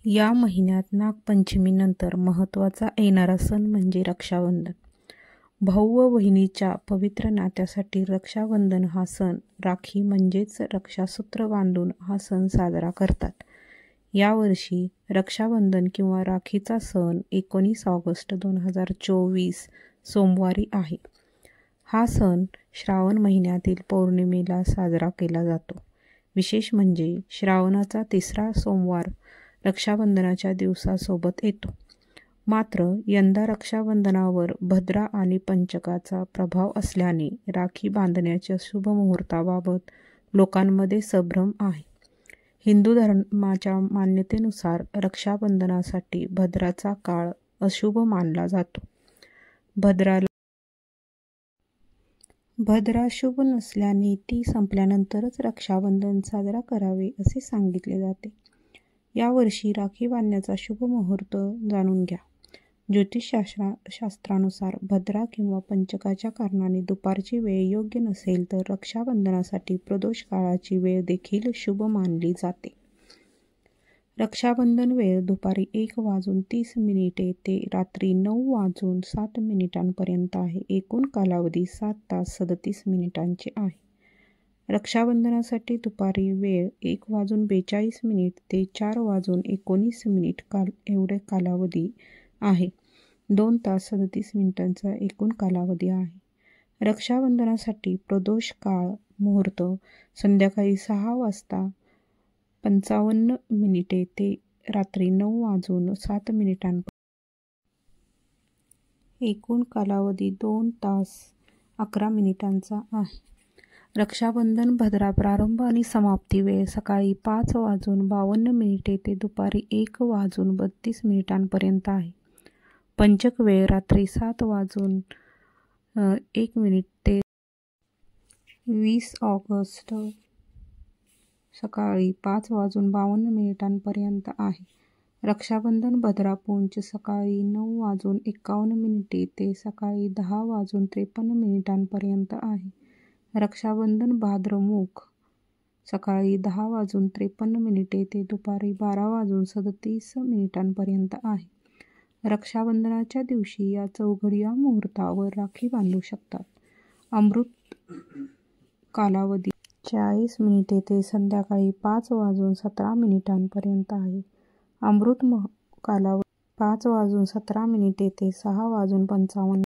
या महिन्यात नागपंचमीनंतर महत्त्वाचा येणारा सण म्हणजे रक्षाबंधन. भाऊ व बहिणीच्या पवित्र नात्यासाठी रक्षाबंधन हा सण, राखी म्हणजेच रक्षासूत्र बांधून हा सण साजरा करतात. यावर्षी रक्षाबंधन किंवा राखीचा सण 19 ऑगस्ट 2024 सोमवारी आहे. हा सण श्रावण महिन्यातील पौर्णिमेला साजरा केला जातो. विशेष म्हणजे श्रावणाचा 3रा सोमवार रक्षाबंधनाच्या दिवसासोबत येतो. मात्र यंदा रक्षाबंधनावर भद्रा आणि पंचकाचा प्रभाव असल्याने राखी बांधण्याच्या शुभ मुहूर्ताबाबत लोकांमध्ये संभ्रम आहे. हिंदू धर्माच्या मान्यतेनुसार रक्षाबंधनासाठी भद्राचा काळ अशुभ मानला जातो. भद्रा शुभ नसल्याने ती संपल्यानंतरच रक्षाबंधन साजरा करावे असे सांगितले जाते. यावर्षी राखी बांधण्याचा शुभ मुहूर्त जाणून घ्या. ज्योतिषशास्त्रानुसार भद्रा किंवा पंचकाच्या कारणाने दुपारची वेळ योग्य नसेल तर रक्षाबंधनासाठी प्रदोष काळाची वेळ देखील शुभ मानली जाते. रक्षाबंधन वेळ दुपारी 1:30 ते रात्री 9:07 पर्यंत आहे. एकूण कालावधी 7 तास 37 मिनिटांचे आहे. रक्षाबंधनासाठी दुपारी वेळ 1:42 ते 4:19 एवढे कालावधी आहे. 2 तास 37 मिनिटांचा एकूण कालावधी आहे. रक्षाबंधनासाठी प्रदोष काळ मुहूर्त संध्याकाळी 6:55 ते रात्री 9:07 एकूण कालावधी 2 तास 11 मिनिटांचा आहे. रक्षाबंधन भद्रा प्रारंभ आणि समाप्ती वेळ सकाळी 5:52 ते दुपारी 1:32 आहे. पंचक वेळ रात्री 7:01 ते 20 ऑगस्ट सकाळी 5:52 आहे. रक्षाबंधन भद्रा पूंच सकाळी 9:51 ते सकाळी 10:53 आहे. रक्षाबंधन भाद्रमुख सकाळी 10:53 ते दुपारी 12:37 आहे. रक्षाबंधनाच्या दिवशी या चौघडी मुहूर्तावर राखी बांधू शकतात. अमृत कालावधी 40 मिनिटे ते संध्याकाळी 5:17 आहे. अमृत कालावधी 5:17 ते 6:55